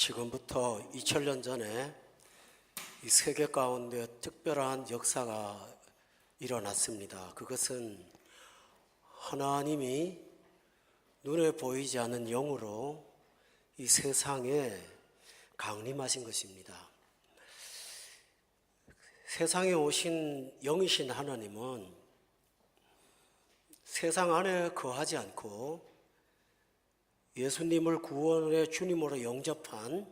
지금부터 2000년 전에 이 세계 가운데 특별한 역사가 일어났습니다. 그것은 하나님이 눈에 보이지 않는 영으로 이 세상에 강림하신 것입니다. 세상에 오신 영이신 하나님은 세상 안에 거하지 않고 예수님을 구원의 주님으로 영접한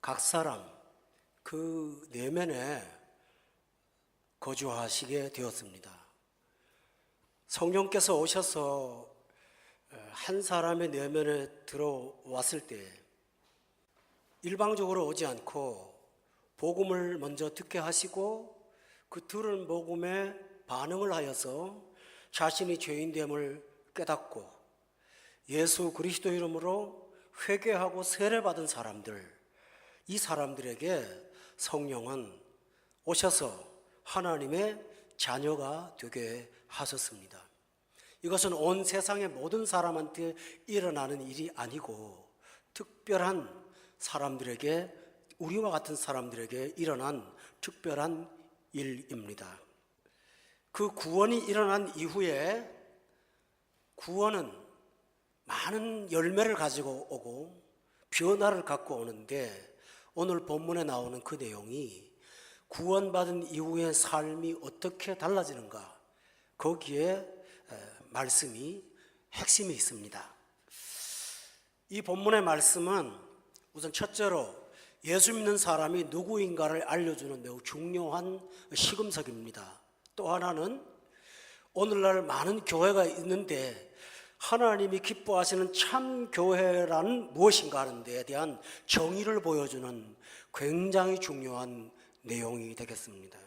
각 사람 그 내면에 거주하시게 되었습니다. 성령께서 오셔서 한 사람의 내면에 들어왔을 때 일방적으로 오지 않고 복음을 먼저 듣게 하시고 그 들은 복음에 반응을 하여서 자신이 죄인됨을 깨닫고 예수 그리스도 이름으로 회개하고 세례받은 사람들, 이 사람들에게 성령은 오셔서 하나님의 자녀가 되게 하셨습니다. 이것은 온 세상의 모든 사람한테 일어나는 일이 아니고 특별한 사람들에게, 우리와 같은 사람들에게 일어난 특별한 일입니다. 그 구원이 일어난 이후에 구원은 많은 열매를 가지고 오고 변화를 갖고 오는데, 오늘 본문에 나오는 그 내용이 구원받은 이후의 삶이 어떻게 달라지는가, 거기에 말씀이 핵심이 있습니다. 이 본문의 말씀은 우선 첫째로 예수 믿는 사람이 누구인가를 알려주는 매우 중요한 시금석입니다. 또 하나는 오늘날 많은 교회가 있는데 하나님이 기뻐하시는 참 교회란 무엇인가 하는 데에 대한 정의를 보여주는 굉장히 중요한 내용이 되겠습니다.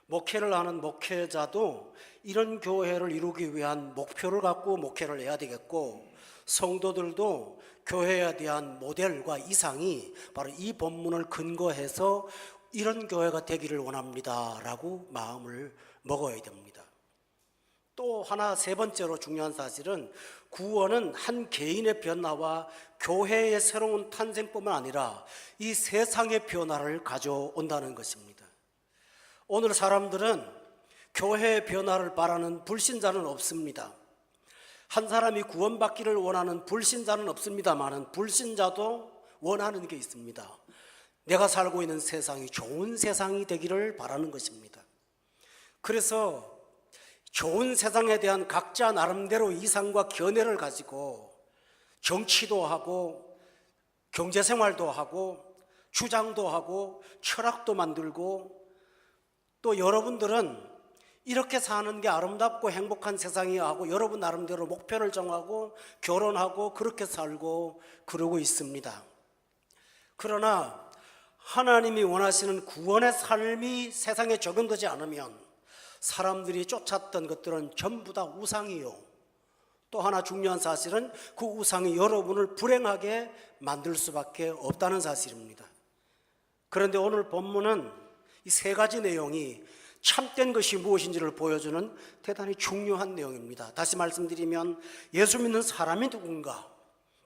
목회를 하는 목회자도 이런 교회를 이루기 위한 목표를 갖고 목회를 해야 되겠고, 성도들도 교회에 대한 모델과 이상이 바로 이 본문을 근거해서 이런 교회가 되기를 원합니다 라고 마음을 먹어야 됩니다. 또 하나, 세 번째로 중요한 사실은 구원은 한 개인의 변화와 교회의 새로운 탄생뿐만 아니라 이 세상의 변화를 가져온다는 것입니다. 오늘 사람들은 교회의 변화를 바라는 불신자는 없습니다. 한 사람이 구원받기를 원하는 불신자는 없습니다만 불신자도 원하는 게 있습니다. 내가 살고 있는 세상이 좋은 세상이 되기를 바라는 것입니다. 그래서 좋은 세상에 대한 각자 나름대로 이상과 견해를 가지고 정치도 하고 경제생활도 하고 주장도 하고 철학도 만들고, 또 여러분들은 이렇게 사는 게 아름답고 행복한 세상이야 하고 여러분 나름대로 목표를 정하고 결혼하고 그렇게 살고 그러고 있습니다. 그러나 하나님이 원하시는 구원의 삶이 세상에 적용되지 않으면 사람들이 쫓았던 것들은 전부 다 우상이요, 또 하나 중요한 사실은 그 우상이 여러분을 불행하게 만들 수밖에 없다는 사실입니다. 그런데 오늘 본문은 이 세 가지 내용이 참된 것이 무엇인지를 보여주는 대단히 중요한 내용입니다. 다시 말씀드리면 예수 믿는 사람이 누군가,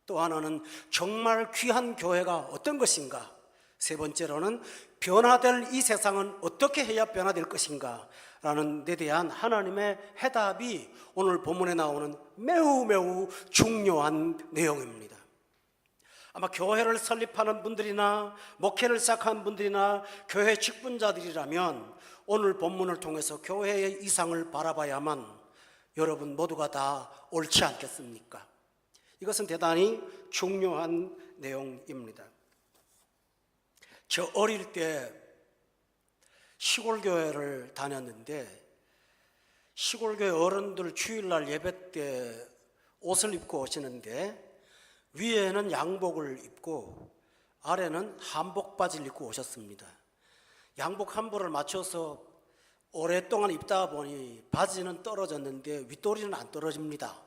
또 하나는 정말 귀한 교회가 어떤 것인가, 세 번째로는 변화될 이 세상은 어떻게 해야 변화될 것인가 라는 데 대한 하나님의 해답이 오늘 본문에 나오는 매우 중요한 내용입니다. 아마 교회를 설립하는 분들이나 목회를 시작한 분들이나 교회 직분자들이라면 오늘 본문을 통해서 교회의 이상을 바라봐야만 여러분 모두가 다 옳지 않겠습니까? 이것은 대단히 중요한 내용입니다. 저 어릴 때 시골 교회를 다녔는데, 시골 교회 어른들 주일날 예배 때 옷을 입고 오시는데 위에는 양복을 입고 아래는 한복 바지를 입고 오셨습니다. 양복 한 벌을 맞춰서 오랫동안 입다 보니 바지는 떨어졌는데 윗도리는 안 떨어집니다.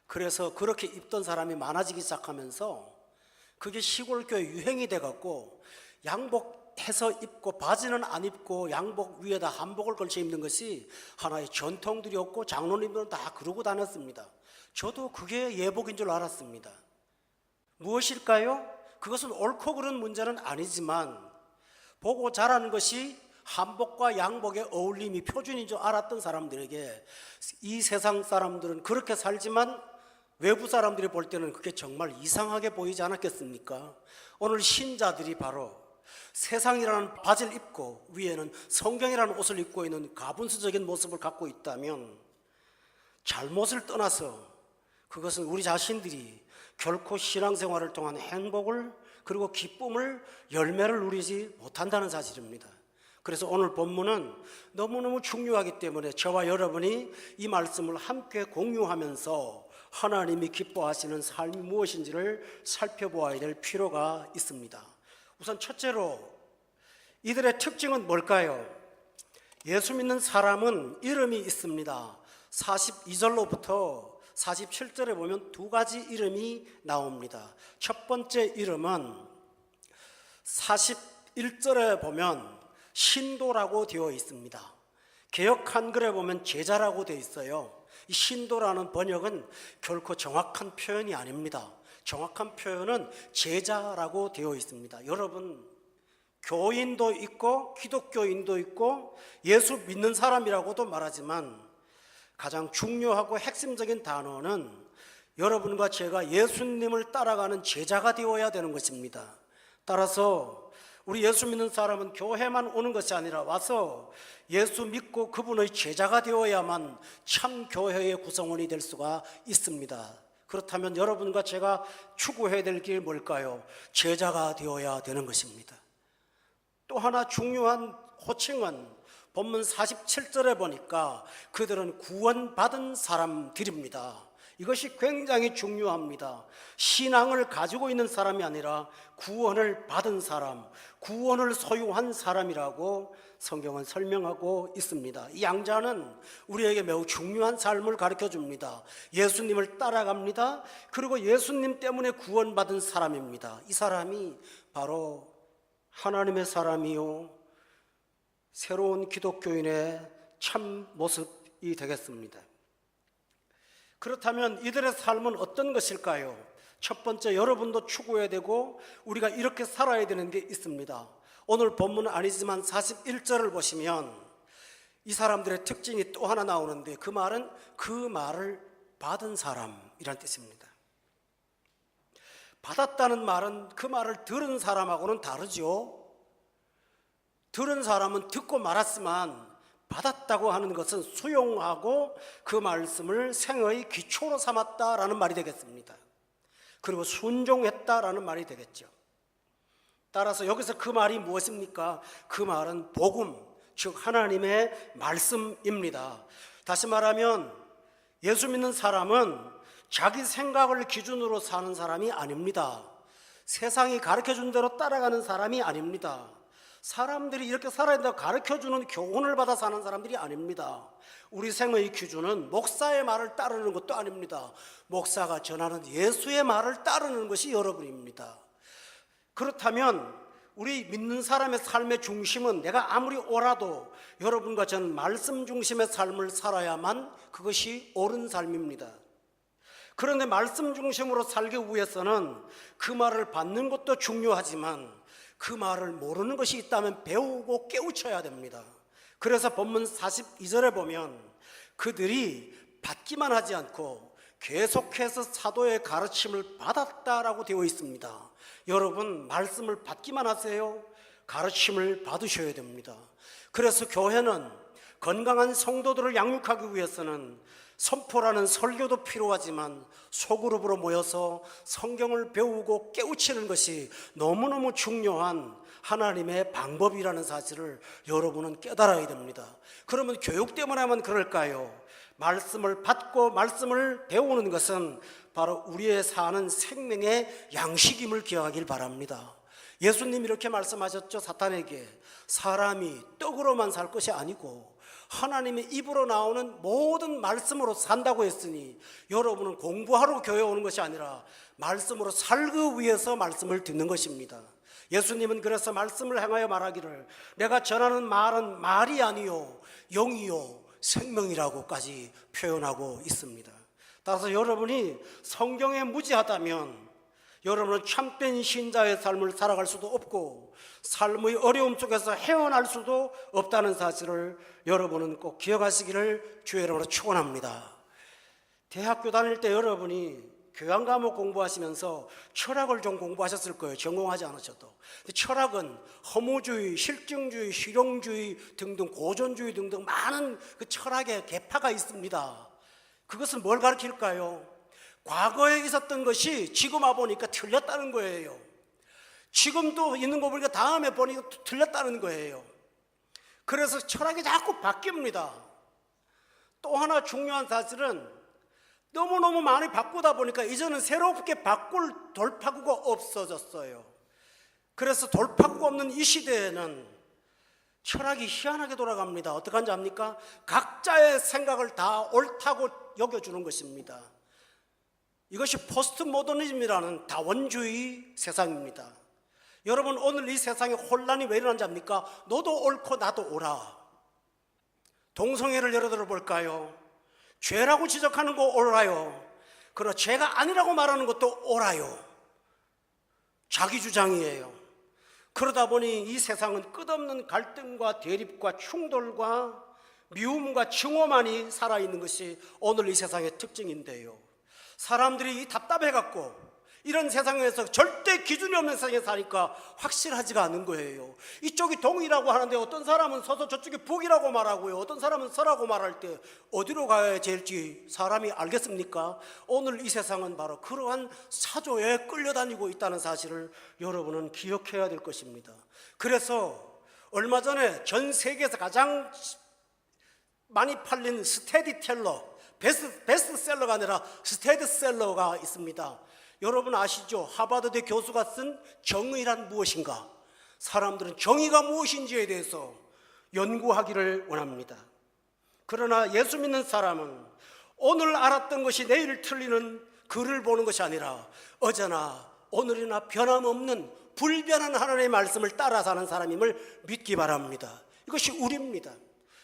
그래서 그렇게 입던 사람이 많아지기 시작하면서 그게 시골 교회 유행이 돼갖고 양복 해서 입고 바지는 안 입고 양복 위에다 한복을 걸쳐 입는 것이 하나의 전통들이었고 장로님들은 다 그러고 다녔습니다. 저도 그게 예복인 줄 알았습니다. 무엇일까요? 그것은 옳고 그른 문제는 아니지만 보고 자라는 것이 한복과 양복의 어울림이 표준인 줄 알았던 사람들에게 이 세상 사람들은 그렇게 살지만 외부 사람들이 볼 때는 그게 정말 이상하게 보이지 않았겠습니까? 오늘 신자들이 바로 세상이라는 바지를 입고 위에는 성경이라는 옷을 입고 있는 가분수적인 모습을 갖고 있다면 잘못을 떠나서 그것은 우리 자신들이 결코 신앙생활을 통한 행복을 그리고 기쁨을 열매를 누리지 못한다는 사실입니다. 그래서 오늘 본문은 너무너무 중요하기 때문에 저와 여러분이 이 말씀을 함께 공유하면서 하나님이 기뻐하시는 삶이 무엇인지를 살펴보아야 될 필요가 있습니다. 우선 첫째로 이들의 특징은 뭘까요? 예수 믿는 사람은 이름이 있습니다. 42절로부터 47절에 보면 두 가지 이름이 나옵니다. 첫 번째 이름은 41절에 보면 신도라고 되어 있습니다. 개역 한글에 보면 제자라고 되어 있어요. 이 신도라는 번역은 결코 정확한 표현이 아닙니다. 정확한 표현은 제자라고 되어 있습니다. 여러분, 교인도 있고 기독교인도 있고 예수 믿는 사람이라고도 말하지만 가장 중요하고 핵심적인 단어는 여러분과 제가 예수님을 따라가는 제자가 되어야 되는 것입니다. 따라서 우리 예수 믿는 사람은 교회만 오는 것이 아니라 와서 예수 믿고 그분의 제자가 되어야만 참 교회의 구성원이 될 수가 있습니다. 그렇다면 여러분과 제가 추구해야 될 길 뭘까요? 제자가 되어야 되는 것입니다. 또 하나 중요한 호칭은 본문 47절에 보니까 그들은 구원받은 사람들입니다. 이것이 굉장히 중요합니다. 신앙을 가지고 있는 사람이 아니라 구원을 받은 사람, 구원을 소유한 사람이라고 성경은 설명하고 있습니다. 이 양자는 우리에게 매우 중요한 삶을 가르쳐 줍니다. 예수님을 따라갑니다. 그리고 예수님 때문에 구원받은 사람입니다. 이 사람이 바로 하나님의 사람이요 새로운 기독교인의 참 모습이 되겠습니다. 그렇다면 이들의 삶은 어떤 것일까요? 첫 번째, 여러분도 추구해야 되고 우리가 이렇게 살아야 되는 게 있습니다. 오늘 본문은 아니지만 41절을 보시면 이 사람들의 특징이 또 하나 나오는데 그 말은 그 말을 받은 사람이란 뜻입니다. 받았다는 말은 그 말을 들은 사람하고는 다르죠. 들은 사람은 듣고 말았지만 받았다고 하는 것은 수용하고 그 말씀을 생의 기초로 삼았다라는 말이 되겠습니다. 그리고 순종했다라는 말이 되겠죠. 따라서 여기서 그 말이 무엇입니까? 그 말은 복음, 즉 하나님의 말씀입니다. 다시 말하면 예수 믿는 사람은 자기 생각을 기준으로 사는 사람이 아닙니다. 세상이 가르쳐준 대로 따라가는 사람이 아닙니다. 사람들이 이렇게 살아야 된다고 가르쳐주는 교훈을 받아 사는 사람들이 아닙니다. 우리 생의 기준은 목사의 말을 따르는 것도 아닙니다. 목사가 전하는 예수의 말을 따르는 것이 여러분입니다. 그렇다면 우리 믿는 사람의 삶의 중심은 내가 아무리 옳아도 여러분과 전 말씀 중심의 삶을 살아야만 그것이 옳은 삶입니다. 그런데 말씀 중심으로 살기 위해서는 그 말을 받는 것도 중요하지만 그 말을 모르는 것이 있다면 배우고 깨우쳐야 됩니다. 그래서 본문 42절에 보면 그들이 받기만 하지 않고 계속해서 사도의 가르침을 받았다라고 되어 있습니다. 여러분, 말씀을 받기만 하세요? 가르침을 받으셔야 됩니다. 그래서 교회는 건강한 성도들을 양육하기 위해서는 선포라는 설교도 필요하지만 소그룹으로 모여서 성경을 배우고 깨우치는 것이 너무너무 중요한 하나님의 방법이라는 사실을 여러분은 깨달아야 됩니다. 그러면 교육 때문에만 그럴까요? 말씀을 받고 말씀을 배우는 것은 바로 우리의 사는 생명의 양식임을 기억하길 바랍니다. 예수님이 이렇게 말씀하셨죠. 사탄에게 사람이 떡으로만 살 것이 아니고 하나님의 입으로 나오는 모든 말씀으로 산다고 했으니 여러분은 공부하러 교회 오는 것이 아니라 말씀으로 살기 위해서 말씀을 듣는 것입니다. 예수님은 그래서 말씀을 행하여 말하기를 내가 전하는 말은 말이 아니요 영이요 생명이라고까지 표현하고 있습니다. 따라서 여러분이 성경에 무지하다면 여러분은 참된 신자의 삶을 살아갈 수도 없고 삶의 어려움 속에서 헤어날 수도 없다는 사실을 여러분은 꼭 기억하시기를 주의 이름으로 축원합니다. 대학교 다닐 때 여러분이 교양 과목 공부하시면서 철학을 좀 공부하셨을 거예요. 전공하지 않으셔도. 철학은 허무주의, 실증주의, 실용주의 등등 고전주의 등등 많은 그 철학의 계파가 있습니다. 그것은 뭘 가르칠까요? 과거에 있었던 것이 지금 와보니까 틀렸다는 거예요. 지금도 있는 거 보니까 다음에 보니까 틀렸다는 거예요. 그래서 철학이 자꾸 바뀝니다. 또 하나 중요한 사실은 너무너무 많이 바꾸다 보니까 이제는 새롭게 바꿀 돌파구가 없어졌어요. 그래서 돌파구가 없는 이 시대에는 철학이 희한하게 돌아갑니다. 어떡한지 압니까? 각자의 생각을 다 옳다고 여겨주는 것입니다. 이것이 포스트 모더니즘이라는 다원주의 세상입니다. 여러분, 오늘 이 세상에 혼란이 왜 일어난지 압니까? 너도 옳고 나도 옳아. 동성애를 예를 들어 볼까요? 죄라고 지적하는 거 옳아요. 그러나 죄가 아니라고 말하는 것도 옳아요. 자기 주장이에요. 그러다 보니 이 세상은 끝없는 갈등과 대립과 충돌과 미움과 증오만이 살아있는 것이 오늘 이 세상의 특징인데요. 사람들이 답답해갖고 이런 세상에서 절대 기준이 없는 세상에 사니까 확실하지가 않은 거예요. 이쪽이 동이라고 하는데 어떤 사람은 서서 저쪽이 북이라고 말하고요. 어떤 사람은 서라고 말할 때 어디로 가야 될지 사람이 알겠습니까? 오늘 이 세상은 바로 그러한 사조에 끌려다니고 있다는 사실을 여러분은 기억해야 될 것입니다. 그래서 얼마 전에 전 세계에서 가장 많이 팔린 스테디텔러, 베스트셀러가 아니라 스테디셀러가 있습니다. 여러분 아시죠? 하버드대 교수가 쓴 정의란 무엇인가? 사람들은 정의가 무엇인지에 대해서 연구하기를 원합니다. 그러나 예수 믿는 사람은 오늘 알았던 것이 내일 틀리는 글을 보는 것이 아니라 어제나 오늘이나 변함없는 불변한 하나님의 말씀을 따라 사는 사람임을 믿기 바랍니다. 이것이 우리입니다.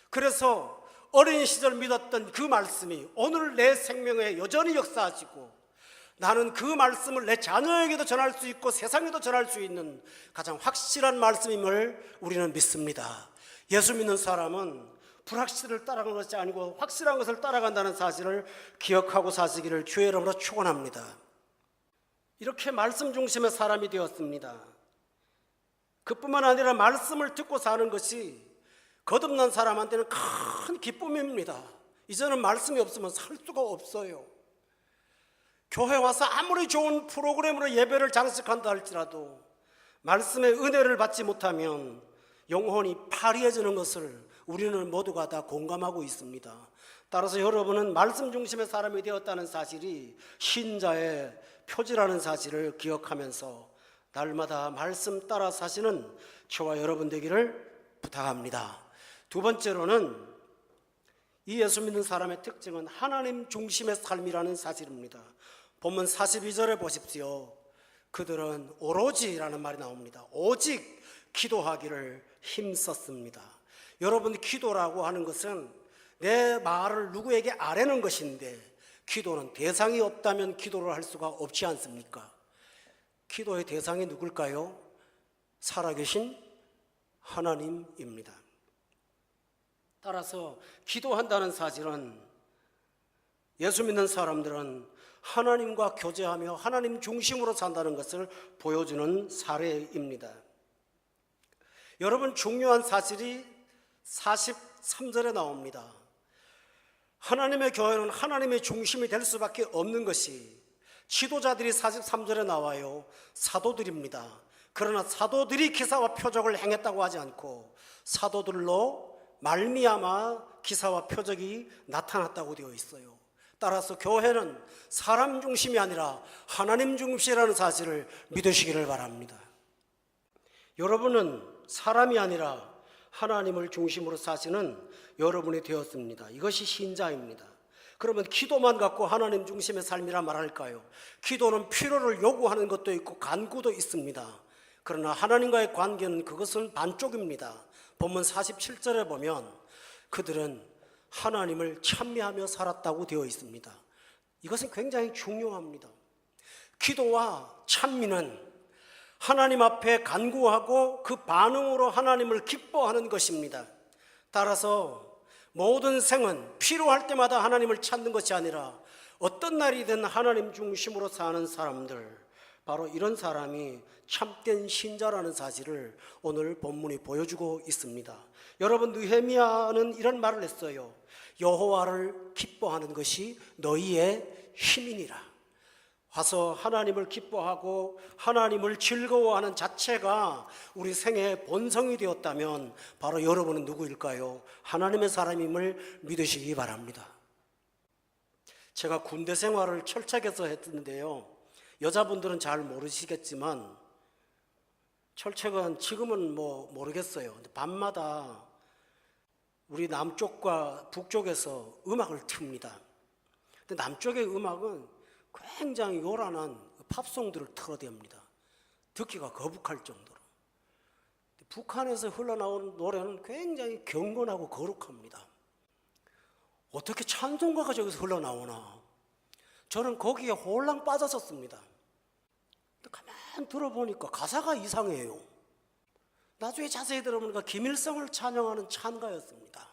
그래서 어린 시절 믿었던 그 말씀이 오늘 내 생명에 여전히 역사하시고 나는 그 말씀을 내 자녀에게도 전할 수 있고 세상에도 전할 수 있는 가장 확실한 말씀임을 우리는 믿습니다. 예수 믿는 사람은 불확실을 따라가는 것이 아니고 확실한 것을 따라간다는 사실을 기억하고 사시기를 주의 이름으로 축원합니다. 이렇게 말씀 중심의 사람이 되었습니다. 그뿐만 아니라 말씀을 듣고 사는 것이 거듭난 사람한테는 큰 기쁨입니다. 이제는 말씀이 없으면 살 수가 없어요. 교회 와서 아무리 좋은 프로그램으로 예배를 장식한다 할지라도 말씀의 은혜를 받지 못하면 영혼이 파리해지는 것을 우리는 모두가 다 공감하고 있습니다. 따라서 여러분은 말씀 중심의 사람이 되었다는 사실이 신자의 표지라는 사실을 기억하면서 날마다 말씀 따라 사시는 저와 여러분 되기를 부탁합니다. 두 번째로는 이 예수 믿는 사람의 특징은 하나님 중심의 삶이라는 사실입니다. 본문 42절에 보십시오. 그들은 오로지라는 말이 나옵니다. 오직 기도하기를 힘썼습니다. 여러분, 기도라고 하는 것은 내 말을 누구에게 아뢰는 것인데 기도는 대상이 없다면 기도를 할 수가 없지 않습니까? 기도의 대상이 누굴까요? 살아계신 하나님입니다. 따라서 기도한다는 사실은 예수 믿는 사람들은 하나님과 교제하며 하나님 중심으로 산다는 것을 보여주는 사례입니다. 여러분, 중요한 사실이 43절에 나옵니다. 하나님의 교회는 하나님의 중심이 될 수밖에 없는 것이 지도자들이 43절에 나와요. 사도들입니다. 그러나 사도들이 기사와 표적을 행했다고 하지 않고 사도들로 말미암아 기사와 표적이 나타났다고 되어 있어요. 따라서 교회는 사람 중심이 아니라 하나님 중심이라는 사실을 믿으시기를 바랍니다. 여러분은 사람이 아니라 하나님을 중심으로 사시는 여러분이 되었습니다. 이것이 신자입니다. 그러면 기도만 갖고 하나님 중심의 삶이라 말할까요? 기도는 필요를 요구하는 것도 있고 간구도 있습니다. 그러나 하나님과의 관계는 그것은 반쪽입니다. 본문 47절에 보면 그들은 하나님을 찬미하며 살았다고 되어 있습니다. 이것은 굉장히 중요합니다. 기도와 찬미는 하나님 앞에 간구하고 그 반응으로 하나님을 기뻐하는 것입니다. 따라서 모든 생은 필요할 때마다 하나님을 찾는 것이 아니라 어떤 날이든 하나님 중심으로 사는 사람들, 바로 이런 사람이 참된 신자라는 사실을 오늘 본문이 보여주고 있습니다. 여러분, 느헤미야는 이런 말을 했어요. 여호와를 기뻐하는 것이 너희의 힘이니라. 와서 하나님을 기뻐하고 하나님을 즐거워하는 자체가 우리 생애의 본성이 되었다면 바로 여러분은 누구일까요? 하나님의 사람임을 믿으시기 바랍니다. 제가 군대 생활을 철책에서 했는데요, 여자분들은 잘 모르시겠지만 철책은 지금은 모르겠어요. 근데 밤마다 우리 남쪽과 북쪽에서 음악을 틉니다. 근데 남쪽의 음악은 굉장히 요란한 팝송들을 틀어댑니다. 듣기가 거북할 정도로. 북한에서 흘러나오는 노래는 굉장히 경건하고 거룩합니다. 어떻게 찬송가가 저기서 흘러나오나? 저는 거기에 홀랑 빠졌었습니다. 가만 들어보니까 가사가 이상해요. 나중에 자세히 들어보니까 김일성을 찬양하는 찬가였습니다.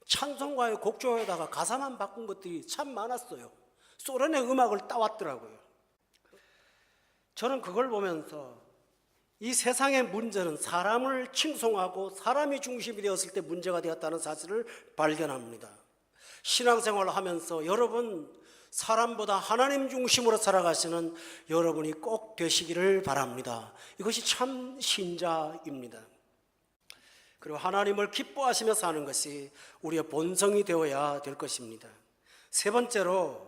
찬송가의 곡조에다가 가사만 바꾼 것들이 참 많았어요. 소련의 음악을 따왔더라고요. 저는 그걸 보면서 이 세상의 문제는 사람을 칭송하고 사람이 중심이 되었을 때 문제가 되었다는 사실을 발견합니다. 신앙생활을 하면서 여러분, 사람보다 하나님 중심으로 살아가시는 여러분이 꼭 되시기를 바랍니다. 이것이 참 신자입니다. 그리고 하나님을 기뻐하시며 사는 것이 우리의 본성이 되어야 될 것입니다. 세 번째로,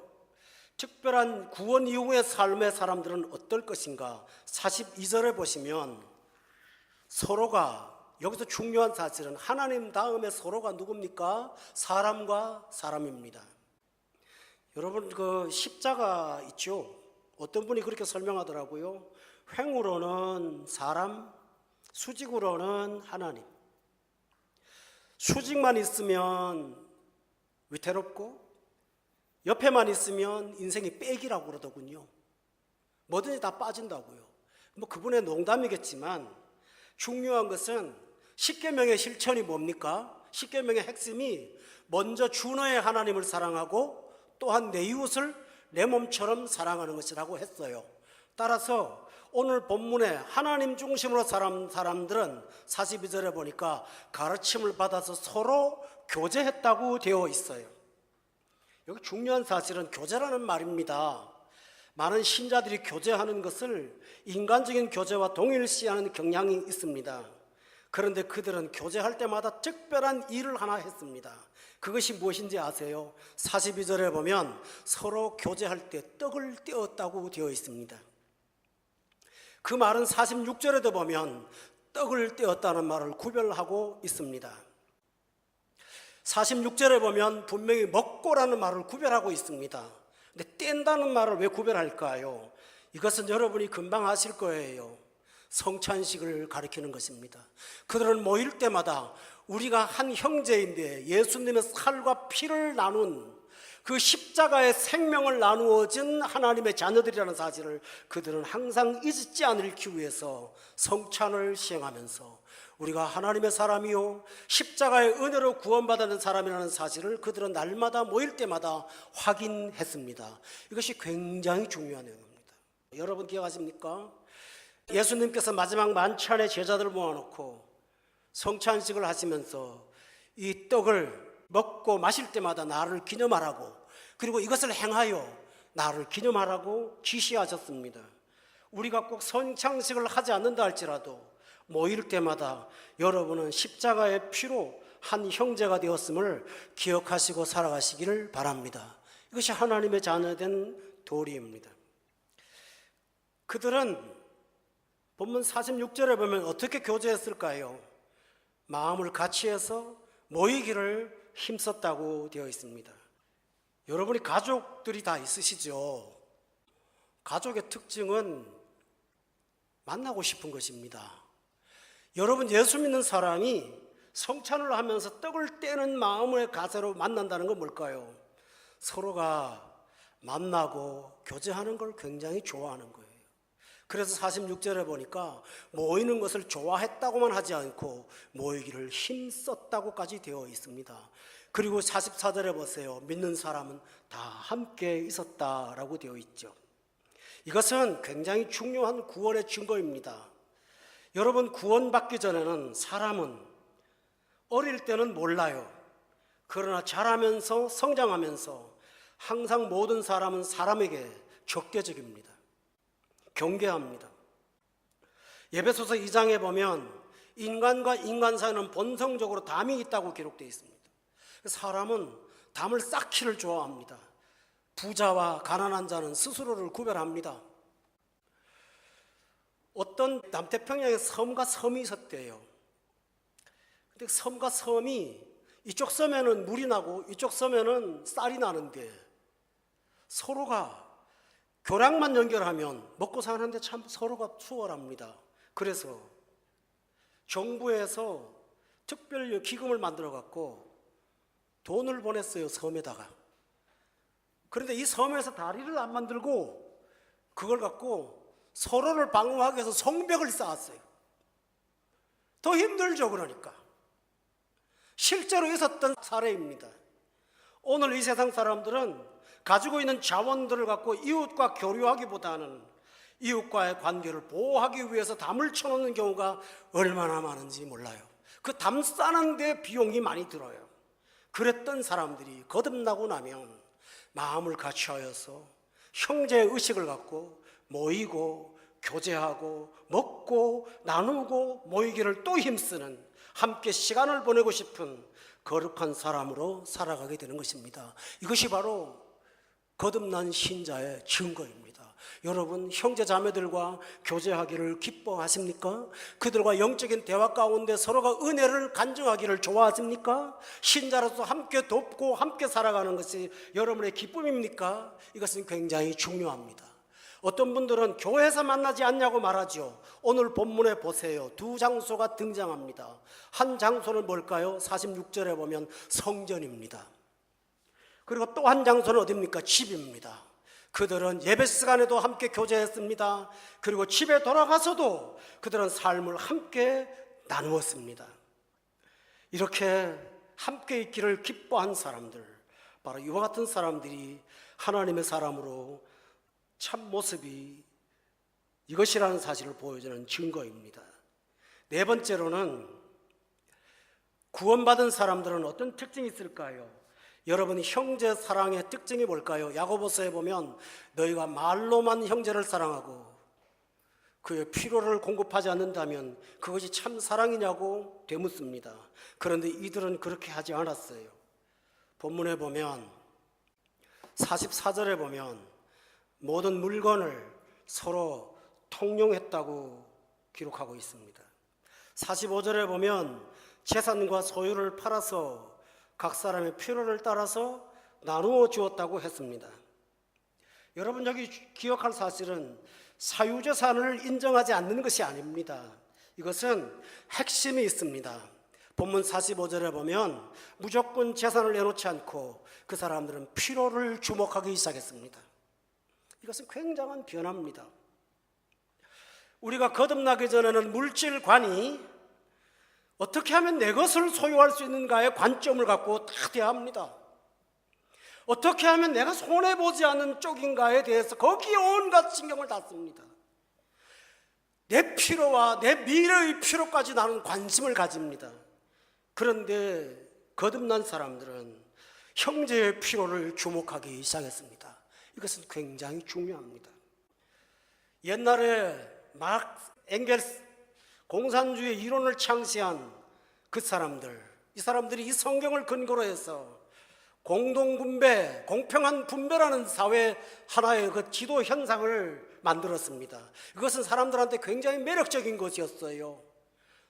특별한 구원 이후의 삶의 사람들은 어떨 것인가? 42절에 보시면 서로가, 여기서 중요한 사실은 하나님 다음에 서로가 누굽니까? 사람과 사람입니다. 여러분, 그 십자가 있죠? 어떤 분이 그렇게 설명하더라고요. 횡으로는 사람, 수직으로는 하나님. 수직만 있으면 위태롭고 옆에만 있으면 인생이 빽이라고 그러더군요. 뭐든지 다 빠진다고요. 그분의 농담이겠지만 중요한 것은 십계명의 실천이 뭡니까? 십계명의 핵심이 먼저 주 너의 하나님을 사랑하고 또한 내 이웃을 내 몸처럼 사랑하는 것이라고 했어요. 따라서 오늘 본문에 하나님 중심으로 사람들은 42절에 보니까 가르침을 받아서 서로 교제했다고 되어 있어요. 여기 중요한 사실은 교제라는 말입니다. 많은 신자들이 교제하는 것을 인간적인 교제와 동일시하는 경향이 있습니다. 그런데 그들은 교제할 때마다 특별한 일을 하나 했습니다. 그것이 무엇인지 아세요? 42절에 보면 서로 교제할 때 떡을 떼었다고 되어 있습니다. 그 말은 46절에도 보면 떡을 떼었다는 말을 구별하고 있습니다. 46절에 보면 분명히 먹고라는 말을 구별하고 있습니다. 근데 뗀다는 말을 왜 구별할까요? 이것은 여러분이 금방 아실 거예요. 성찬식을 가리키는 것입니다. 그들은 모일 때마다 우리가 한 형제인데 예수님의 살과 피를 나눈 그 십자가의 생명을 나누어진 하나님의 자녀들이라는 사실을 그들은 항상 잊지 않기 위해서 성찬을 시행하면서 우리가 하나님의 사람이요 십자가의 은혜로 구원받는 사람이라는 사실을 그들은 날마다 모일 때마다 확인했습니다. 이것이 굉장히 중요한 내용입니다. 여러분 기억하십니까? 예수님께서 마지막 만찬에 제자들을 모아놓고 성찬식을 하시면서 이 떡을 먹고 마실 때마다 나를 기념하라고, 그리고 이것을 행하여 나를 기념하라고 지시하셨습니다. 우리가 꼭 성찬식을 하지 않는다 할지라도 모일 때마다 여러분은 십자가의 피로 한 형제가 되었음을 기억하시고 살아가시기를 바랍니다. 이것이 하나님의 자녀된 도리입니다. 그들은 본문 46절에 보면 어떻게 교제했을까요? 마음을 같이해서 모이기를 힘썼다고 되어 있습니다. 여러분이 가족들이 다 있으시죠? 가족의 특징은 만나고 싶은 것입니다. 여러분, 예수 믿는 사람이 성찬을 하면서 떡을 떼는 마음의 가세로 만난다는 건 뭘까요? 서로가 만나고 교제하는 걸 굉장히 좋아하는 거예요. 그래서 46절에 보니까 모이는 것을 좋아했다고만 하지 않고 모이기를 힘썼다고까지 되어 있습니다. 그리고 44절에 보세요. 믿는 사람은 다 함께 있었다라고 되어 있죠. 이것은 굉장히 중요한 구원의 증거입니다. 여러분, 구원받기 전에는 사람은 어릴 때는 몰라요. 그러나 자라면서 성장하면서 항상 모든 사람은 사람에게 적대적입니다. 경계합니다. 에베소서 2장에 보면 인간과 인간 사이는 본성적으로 담이 있다고 기록되어 있습니다. 사람은 담을 쌓기를 좋아합니다. 부자와 가난한 자는 스스로를 구별합니다. 어떤 남태평양에 섬과 섬이 있었대요. 근데 섬과 섬이 이쪽 섬에는 물이 나고 이쪽 섬에는 쌀이 나는데 서로가 교량만 연결하면 먹고 사는데 참 서로가 수월합니다. 그래서 정부에서 특별 기금을 만들어 갖고 돈을 보냈어요, 섬에다가. 그런데 이 섬에서 다리를 안 만들고 그걸 갖고 서로를 방어하기 위해서 성벽을 쌓았어요. 더 힘들죠, 그러니까. 실제로 있었던 사례입니다. 오늘 이 세상 사람들은 가지고 있는 자원들을 갖고 이웃과 교류하기보다는 이웃과의 관계를 보호하기 위해서 담을 쳐놓는 경우가 얼마나 많은지 몰라요. 그 담 싸는 데 비용이 많이 들어요. 그랬던 사람들이 거듭나고 나면 마음을 같이하여서 형제의 의식을 갖고 모이고 교제하고 먹고 나누고 모이기를 또 힘쓰는, 함께 시간을 보내고 싶은 거룩한 사람으로 살아가게 되는 것입니다. 이것이 바로 거듭난 신자의 증거입니다. 여러분, 형제 자매들과 교제하기를 기뻐하십니까? 그들과 영적인 대화 가운데 서로가 은혜를 간증하기를 좋아하십니까? 신자로서 함께 돕고 함께 살아가는 것이 여러분의 기쁨입니까? 이것은 굉장히 중요합니다. 어떤 분들은 교회에서 만나지 않냐고 말하죠. 오늘 본문에 보세요. 두 장소가 등장합니다. 한 장소는 뭘까요? 46절에 보면 성전입니다. 그리고 또 한 장소는 어디입니까? 집입니다. 그들은 예배 시간에도 함께 교제했습니다. 그리고 집에 돌아가서도 그들은 삶을 함께 나누었습니다. 이렇게 함께 있기를 기뻐한 사람들, 바로 이와 같은 사람들이 하나님의 사람으로 참 모습이 이것이라는 사실을 보여주는 증거입니다. 네 번째로는 구원받은 사람들은 어떤 특징이 있을까요? 여러분, 형제 사랑의 특징이 뭘까요? 야고보서에 보면 너희가 말로만 형제를 사랑하고 그의 필요를 공급하지 않는다면 그것이 참 사랑이냐고 되묻습니다. 그런데 이들은 그렇게 하지 않았어요. 본문에 보면 44절에 보면 모든 물건을 서로 통용했다고 기록하고 있습니다. 45절에 보면 재산과 소유를 팔아서 각 사람의 필요를 따라서 나누어 주었다고 했습니다. 여러분, 여기 기억할 사실은 사유재산을 인정하지 않는 것이 아닙니다. 이것은 핵심이 있습니다. 본문 45절에 보면 무조건 재산을 내놓지 않고 그 사람들은 필요를 주목하기 시작했습니다. 이것은 굉장한 변화입니다. 우리가 거듭나기 전에는 물질관이 어떻게 하면 내 것을 소유할 수 있는가의 관점을 갖고 다 대합니다. 어떻게 하면 내가 손해보지 않는 쪽인가에 대해서 거기에 온갖 신경을 다 씁니다. 내 필요와 내 미래의 필요까지 나는 관심을 가집니다. 그런데 거듭난 사람들은 형제의 필요를 주목하기 시작했습니다. 이것은 굉장히 중요합니다. 옛날에 막스 엥겔스 공산주의 이론을 창시한 그 사람들, 이 사람들이 이 성경을 근거로 해서 공동분배, 공평한 분배라는 사회 하나의 그 지도 현상을 만들었습니다. 이것은 사람들한테 굉장히 매력적인 것이었어요.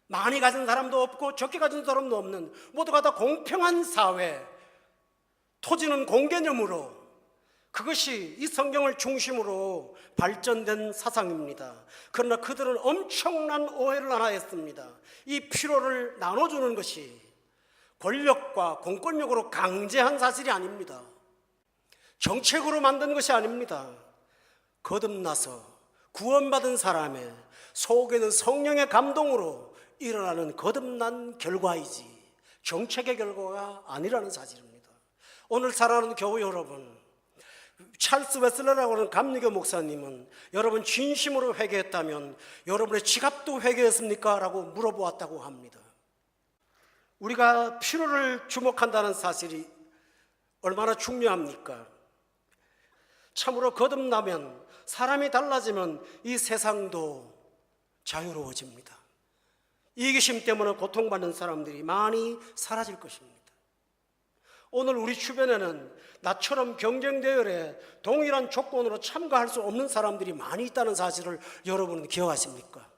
많이 가진 사람도 없고 적게 가진 사람도 없는, 모두가 다 공평한 사회, 토지는 공개념으로, 그것이 이 성경을 중심으로 발전된 사상입니다. 그러나 그들은 엄청난 오해를 하나 했습니다. 이 필요를 나눠주는 것이 권력과 공권력으로 강제한 사실이 아닙니다. 정책으로 만든 것이 아닙니다. 거듭나서 구원받은 사람의 속에는 성령의 감동으로 일어나는 거듭난 결과이지 정책의 결과가 아니라는 사실입니다. 오늘 사랑하는 교회 여러분, 찰스 웨슬러라고 하는 감리교 목사님은 여러분 진심으로 회개했다면 여러분의 지갑도 회개했습니까? 라고 물어보았다고 합니다. 우리가 필요를 주목한다는 사실이 얼마나 중요합니까? 참으로 거듭나면, 사람이 달라지면 이 세상도 자유로워집니다. 이기심 때문에 고통받는 사람들이 많이 사라질 것입니다. 오늘 우리 주변에는 나처럼 경쟁대열에 동일한 조건으로 참가할 수 없는 사람들이 많이 있다는 사실을 여러분은 기억하십니까?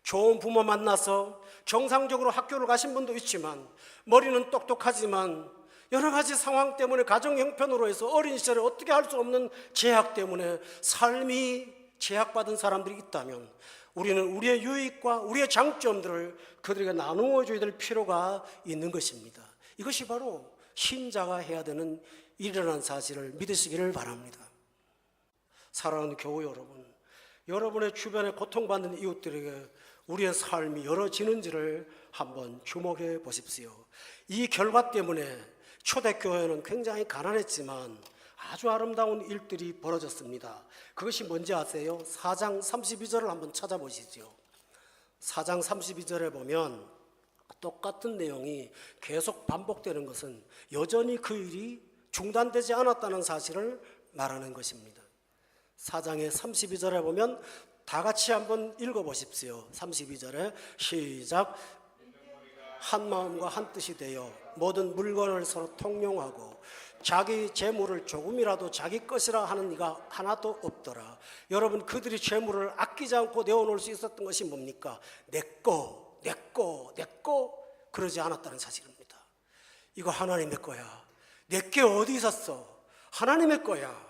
좋은 부모 만나서 정상적으로 학교를 가신 분도 있지만, 머리는 똑똑하지만 여러 가지 상황 때문에 가정 형편으로 해서 어린 시절에 어떻게 할 수 없는 제약 때문에 삶이 제약받은 사람들이 있다면, 우리는 우리의 유익과 우리의 장점들을 그들에게 나누어 줘야 될 필요가 있는 것입니다. 이것이 바로 신자가 해야 되는 일이라는 사실을 믿으시기를 바랍니다. 사랑하는 교회 여러분, 여러분의 주변에 고통받는 이웃들에게 우리의 삶이 열어지는지를 한번 주목해 보십시오. 이 결과 때문에 초대교회는 굉장히 가난했지만 아주 아름다운 일들이 벌어졌습니다. 그것이 뭔지 아세요? 4장 32절을 한번 찾아보시죠. 4장 32절에 보면 똑같은 내용이 계속 반복되는 것은 여전히 그 일이 중단되지 않았다는 사실을 말하는 것입니다. 4장의 32절에 보면 다 같이 한번 읽어보십시오. 32절에 시작. 한 마음과 한 뜻이 되어 모든 물건을 서로 통용하고 자기 재물을 조금이라도 자기 것이라 하는 이가 하나도 없더라. 여러분, 그들이 재물을 아끼지 않고 내어놓을 수 있었던 것이 뭡니까? 내꺼, 내꺼, 내꺼 그러지 않았다는 사실입니다. 이거 하나님의 거야. 내게 어디 있었어? 하나님의 거야.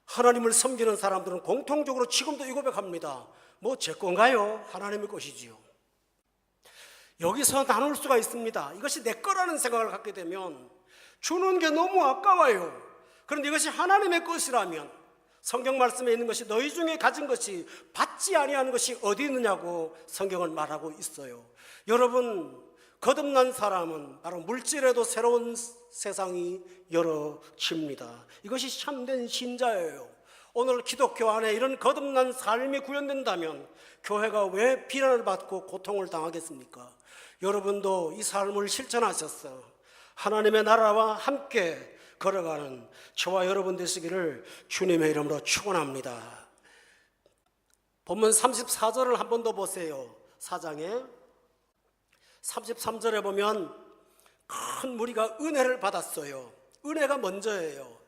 하나님을 섬기는 사람들은 공통적으로 지금도 이 고백합니다. 뭐 제 건가요? 하나님의 것이지요. 여기서 나눌 수가 있습니다. 이것이 내 거라는 생각을 갖게 되면 주는 게 너무 아까워요. 그런데 이것이 하나님의 것이라면, 성경 말씀에 있는 것이 너희 중에 가진 것이 받지 아니하는 것이 어디 있느냐고 성경은 말하고 있어요. 여러분, 거듭난 사람은 바로 물질에도 새로운 세상이 열어집니다. 이것이 참된 신자예요. 오늘 기독교 안에 이런 거듭난 삶이 구현된다면 교회가 왜 비난을 받고 고통을 당하겠습니까? 여러분도 이 삶을 실천하셔서 하나님의 나라와 함께 걸어가는 저와 여러분 되시기를 주님의 이름으로 축원합니다. 본문 34절을 한 번 더 보세요. 4장에 33절에 보면 큰 무리가 은혜를 받았어요. 은혜가 먼저예요.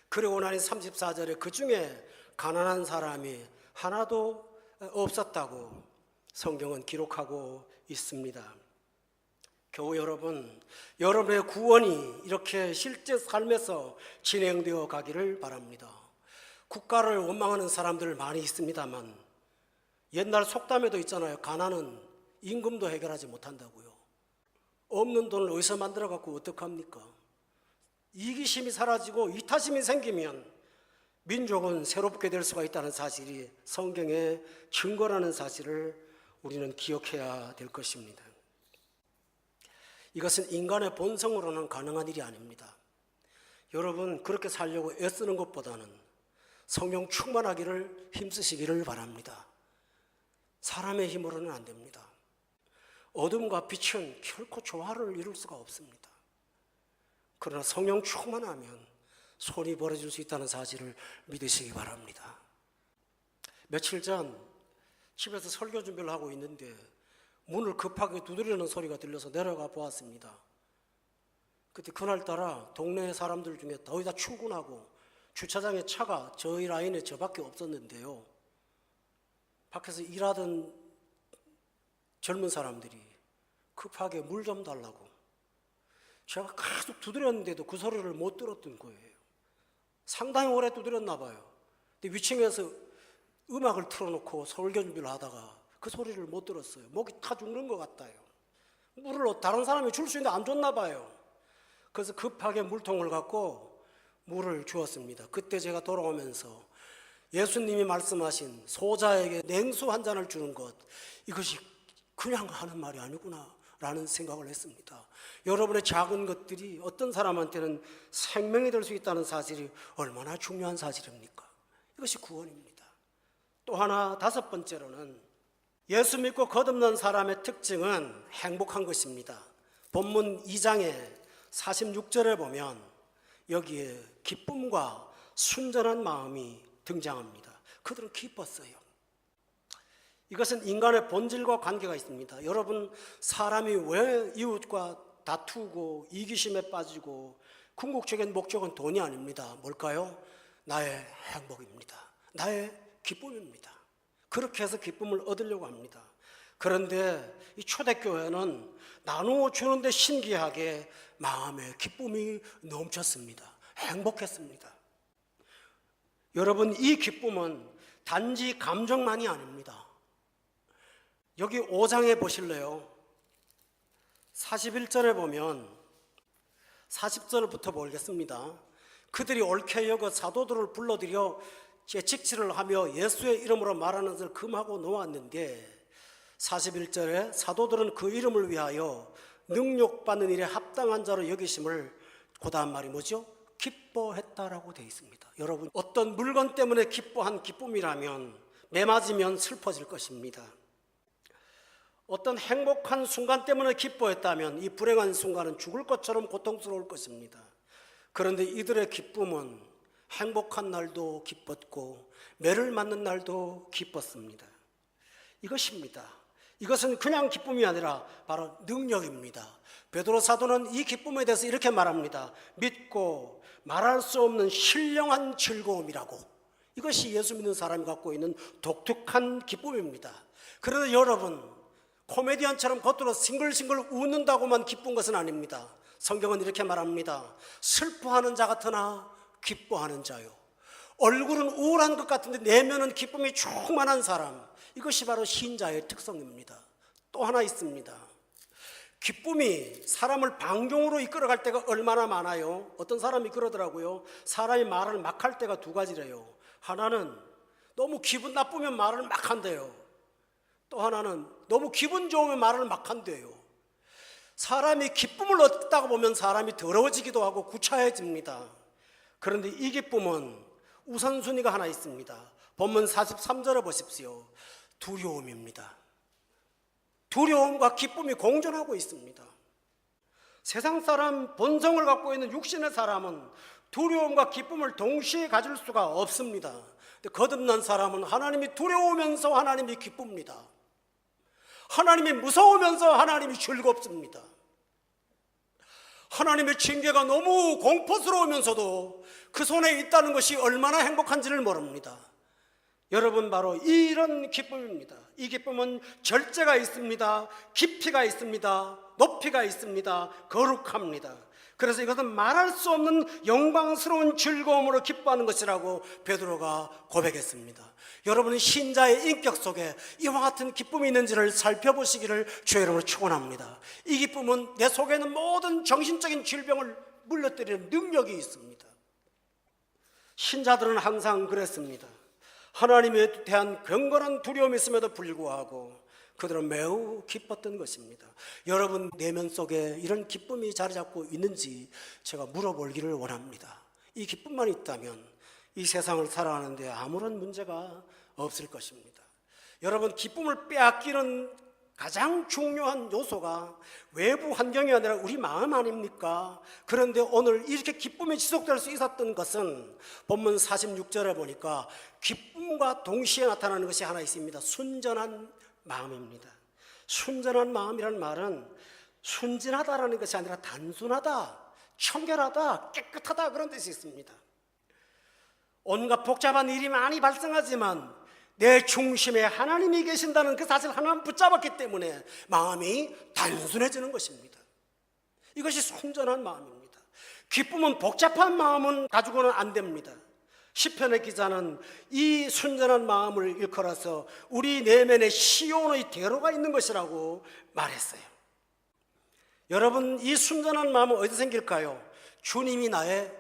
그리고 나니 34절에 그 중에 가난한 사람이 하나도 없었다고 성경은 기록하고 있습니다. 교회 여러분, 여러분의 구원이 이렇게 실제 삶에서 진행되어 가기를 바랍니다. 국가를 원망하는 사람들 많이 있습니다만 옛날 속담에도 있잖아요. 가난은 임금도 해결하지 못한다고요. 없는 돈을 어디서 만들어 갖고 어떡합니까? 이기심이 사라지고 이타심이 생기면 민족은 새롭게 될 수가 있다는 사실이 성경의 증거라는 사실을 우리는 기억해야 될 것입니다. 이것은 인간의 본성으로는 가능한 일이 아닙니다. 여러분, 그렇게 살려고 애쓰는 것보다는 성령 충만하기를 힘쓰시기를 바랍니다. 사람의 힘으로는 안 됩니다. 어둠과 빛은 결코 조화를 이룰 수가 없습니다. 그러나 성령 충만하면 손이 벌어질 수 있다는 사실을 믿으시기 바랍니다. 며칠 전 집에서 설교 준비를 하고 있는데 문을 급하게 두드리는 소리가 들려서 내려가 보았습니다. 그때 그날따라 동네 사람들 중에 거의 다 출근하고 주차장에 차가 저희 라인에 저밖에 없었는데요. 밖에서 일하던 젊은 사람들이 급하게 물 좀 달라고, 제가 계속 두드렸는데도 그 소리를 못 들었던 거예요. 상당히 오래 두드렸나 봐요. 근데 위층에서 음악을 틀어놓고 설교 준비를 하다가 그 소리를 못 들었어요. 목이 타 죽는 것 같아요. 물을 다른 사람이 줄 수 있는데 안 줬나 봐요. 그래서 급하게 물통을 갖고 물을 주었습니다. 그때 제가 돌아오면서 예수님이 말씀하신 소자에게 냉수 한 잔을 주는 것, 이것이 그냥 하는 말이 아니구나 라는 생각을 했습니다. 여러분의 작은 것들이 어떤 사람한테는 생명이 될 수 있다는 사실이 얼마나 중요한 사실입니까? 이것이 구원입니다. 또 하나, 다섯 번째로는 예수 믿고 거듭난 사람의 특징은 행복한 것입니다. 본문 2장의 46절에 보면 여기에 기쁨과 순전한 마음이 등장합니다. 그들은 기뻤어요. 이것은 인간의 본질과 관계가 있습니다. 여러분, 사람이 왜 이웃과 다투고 이기심에 빠지고 궁극적인 목적은 돈이 아닙니다. 뭘까요? 나의 행복입니다. 나의 기쁨입니다. 그렇게 해서 기쁨을 얻으려고 합니다. 그런데 이 초대교회는 나누어 주는데 신기하게 마음에 기쁨이 넘쳤습니다. 행복했습니다. 여러분, 이 기쁨은 단지 감정만이 아닙니다. 여기 5장에 보실래요? 41절에 보면 40절부터 보겠습니다. 그들이 옳게 여겨 사도들을 불러들여 재직질을 하며 예수의 이름으로 말하는 것을 금하고 놓았는데 41절에 사도들은 그 이름을 위하여 능욕받는 일에 합당한 자로 여기심을, 그 다음 말이 뭐죠? 기뻐했다라고 되어 있습니다. 여러분, 어떤 물건 때문에 기뻐한 기쁨이라면 매맞으면 슬퍼질 것입니다. 어떤 행복한 순간 때문에 기뻐했다면 이 불행한 순간은 죽을 것처럼 고통스러울 것입니다. 그런데 이들의 기쁨은 행복한 날도 기뻤고 매를 맞는 날도 기뻤습니다. 이것입니다. 이것은 그냥 기쁨이 아니라 바로 능력입니다. 베드로 사도는 이 기쁨에 대해서 이렇게 말합니다. 믿고 말할 수 없는 신령한 즐거움이라고. 이것이 예수 믿는 사람이 갖고 있는 독특한 기쁨입니다. 그런데 여러분, 코미디언처럼 겉으로 싱글싱글 웃는다고만 기쁜 것은 아닙니다. 성경은 이렇게 말합니다. 슬퍼하는 자 같으나 기뻐하는 자요. 얼굴은 우울한 것 같은데 내면은 기쁨이 충만한 사람, 이것이 바로 신자의 특성입니다. 또 하나 있습니다. 기쁨이 사람을 방종으로 이끌어갈 때가 얼마나 많아요. 어떤 사람이 그러더라고요. 사람이 말을 막 할 때가 두 가지래요. 하나는 너무 기분 나쁘면 말을 막 한대요. 또 하나는 너무 기분 좋으면 말을 막 한대요. 사람이 기쁨을 얻다가 보면 사람이 더러워지기도 하고 구차해집니다. 그런데 이 기쁨은 우선순위가 하나 있습니다. 본문 43절을 보십시오. 두려움입니다. 두려움과 기쁨이 공존하고 있습니다. 세상 사람, 본성을 갖고 있는 육신의 사람은 두려움과 기쁨을 동시에 가질 수가 없습니다. 근데 거듭난 사람은 하나님이 두려우면서 하나님이 기쁩니다. 하나님이 무서우면서 하나님이 즐겁습니다. 하나님의 징계가 너무 공포스러우면서도 그 손에 있다는 것이 얼마나 행복한지를 모릅니다. 여러분, 바로 이런 기쁨입니다. 이 기쁨은 절제가 있습니다. 깊이가 있습니다. 높이가 있습니다. 거룩합니다. 그래서 이것은 말할 수 없는 영광스러운 즐거움으로 기뻐하는 것이라고 베드로가 고백했습니다. 여러분은 신자의 인격 속에 이와 같은 기쁨이 있는지를 살펴보시기를 주의 이름으로 축원합니다. 이 기쁨은 내 속에 있는 모든 정신적인 질병을 물려뜨리는 능력이 있습니다. 신자들은 항상 그랬습니다. 하나님에 대한 경건한 두려움이 있음에도 불구하고 그들은 매우 기뻤던 것입니다. 여러분 내면 속에 이런 기쁨이 자리 잡고 있는지 제가 물어보기를 원합니다. 이 기쁨만 있다면 이 세상을 살아가는데 아무런 문제가 없을 것입니다. 여러분, 기쁨을 빼앗기는 가장 중요한 요소가 외부 환경이 아니라 우리 마음 아닙니까? 그런데 오늘 이렇게 기쁨이 지속될 수 있었던 것은 본문 46절에 보니까 기쁨과 동시에 나타나는 것이 하나 있습니다. 순전한 마음입니다. 순전한 마음이라는 말은 순진하다라는 것이 아니라 단순하다, 청결하다, 깨끗하다, 그런 뜻이 있습니다. 온갖 복잡한 일이 많이 발생하지만 내 중심에 하나님이 계신다는 그 사실 하나만 붙잡았기 때문에 마음이 단순해지는 것입니다. 이것이 순전한 마음입니다. 기쁨은 복잡한 마음은 가지고는 안 됩니다. 시편의 기자는 이 순전한 마음을 일컬어서 우리 내면에 시온의 대로가 있는 것이라고 말했어요. 여러분, 이 순전한 마음은 어디서 생길까요? 주님이 나의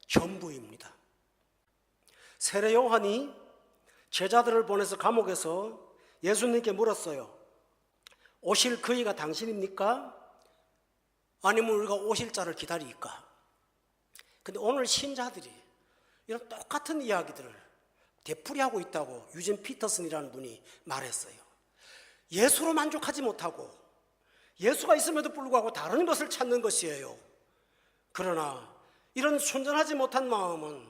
전부입니다. 세례 요한이 제자들을 보내서 감옥에서 예수님께 물었어요. 오실 그이가 당신입니까? 아니면 우리가 오실 자를 기다릴까? 근데 오늘 신자들이 이런 똑같은 이야기들을 되풀이하고 있다고 유진 피터슨이라는 분이 말했어요. 예수로 만족하지 못하고 예수가 있음에도 불구하고 다른 것을 찾는 것이에요. 그러나 이런 순전하지 못한 마음은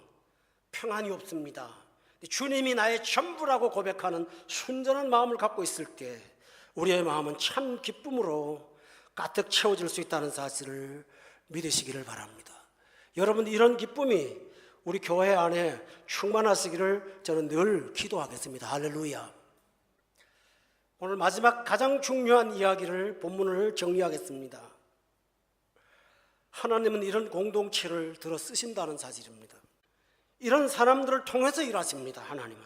평안이 없습니다. 주님이 나의 전부라고 고백하는 순전한 마음을 갖고 있을 때 우리의 마음은 참 기쁨으로 가득 채워질 수 있다는 사실을 믿으시기를 바랍니다. 여러분, 이런 기쁨이 우리 교회 안에 충만하시기를 저는 늘 기도하겠습니다. 할렐루야. 오늘 마지막 가장 중요한 이야기를 본문을 정리하겠습니다. 하나님은 이런 공동체를 들어 쓰신다는 사실입니다. 이런 사람들을 통해서 일하십니다. 하나님은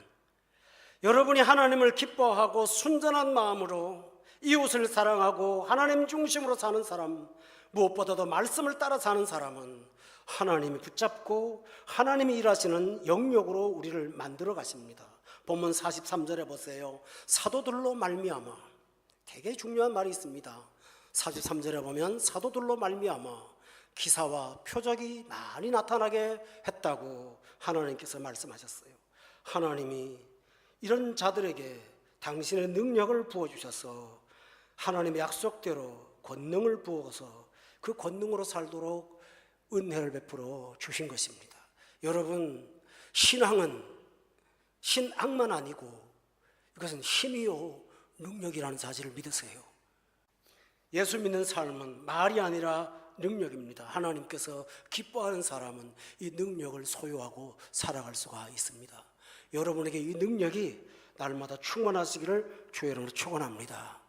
여러분이 하나님을 기뻐하고 순전한 마음으로 이웃을 사랑하고 하나님 중심으로 사는 사람, 무엇보다도 말씀을 따라 사는 사람은 하나님이 붙잡고 하나님이 일하시는 영역으로 우리를 만들어 가십니다. 본문 43절에 보세요. 사도들로 말미암아, 되게 중요한 말이 있습니다. 43절에 보면 사도들로 말미암아 기사와 표적이 많이 나타나게 했다고 하나님께서 말씀하셨어요. 하나님이 이런 자들에게 당신의 능력을 부어주셔서 하나님의 약속대로 권능을 부어서 그 권능으로 살도록 은혜를 베풀어 주신 것입니다. 여러분, 신앙은 신앙만 아니고 이것은 힘이요 능력이라는 사실을 믿으세요. 예수 믿는 삶은 말이 아니라 능력입니다. 하나님께서 기뻐하는 사람은 이 능력을 소유하고 살아갈 수가 있습니다. 여러분에게 이 능력이 날마다 충만하시기를 주의 이름으로 축원합니다.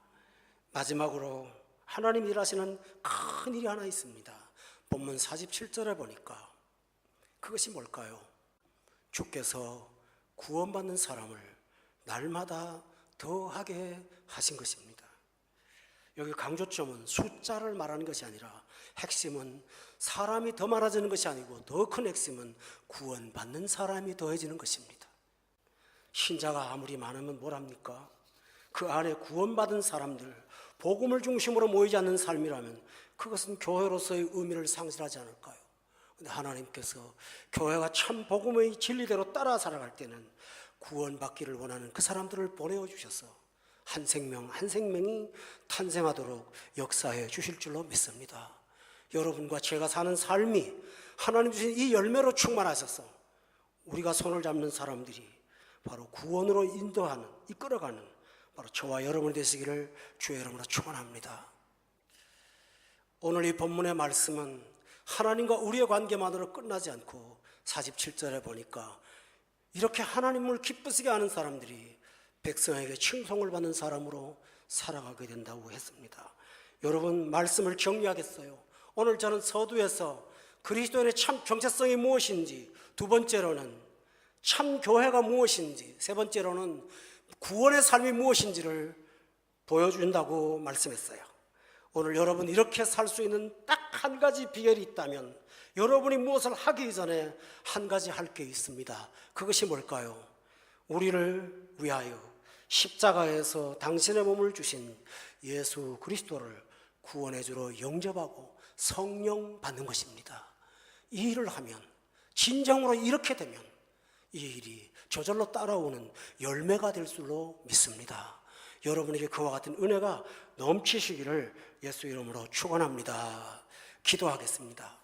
마지막으로 하나님 일하시는 큰 일이 하나 있습니다. 본문 47절에 보니까 그것이 뭘까요? 주께서 구원받는 사람을 날마다 더하게 하신 것입니다. 여기 강조점은 숫자를 말하는 것이 아니라 핵심은 사람이 더 많아지는 것이 아니고 더 큰 핵심은 구원받는 사람이 더해지는 것입니다. 신자가 아무리 많으면 뭐랍니까? 그 안에 구원받은 사람들, 복음을 중심으로 모이지 않는 삶이라면 그것은 교회로서의 의미를 상실하지 않을까요? 그런데 하나님께서 교회가 참 복음의 진리대로 따라 살아갈 때는 구원받기를 원하는 그 사람들을 보내어 주셔서 한 생명 한 생명이 탄생하도록 역사해 주실 줄로 믿습니다. 여러분과 제가 사는 삶이 하나님 주신 이 열매로 충만하셔서 우리가 손을 잡는 사람들이 바로 구원으로 인도하는, 이끌어가는 바로 저와 여러분이 되시기를 주의 이름으로 축원합니다. 오늘 이 본문의 말씀은 하나님과 우리의 관계만으로 끝나지 않고 47절에 보니까 이렇게 하나님을 기쁘시게 하는 사람들이 백성에게 칭송을 받는 사람으로 살아가게 된다고 했습니다. 여러분, 말씀을 정리하겠어요. 오늘 저는 서두에서 그리스도인의 참 정체성이 무엇인지, 두 번째로는 참 교회가 무엇인지, 세 번째로는 구원의 삶이 무엇인지를 보여준다고 말씀했어요. 오늘 여러분 이렇게 살 수 있는 딱 한 가지 비결이 있다면 여러분이 무엇을 하기 전에 한 가지 할 게 있습니다. 그것이 뭘까요? 우리를 위하여 십자가에서 당신의 몸을 주신 예수 그리스도를 구원의 주로 영접하고 성령 받는 것입니다. 이 일을 하면, 진정으로 이렇게 되면 이 일이 저절로 따라오는 열매가 될 줄로 믿습니다. 여러분에게 그와 같은 은혜가 넘치시기를 예수 이름으로 축원합니다. 기도하겠습니다.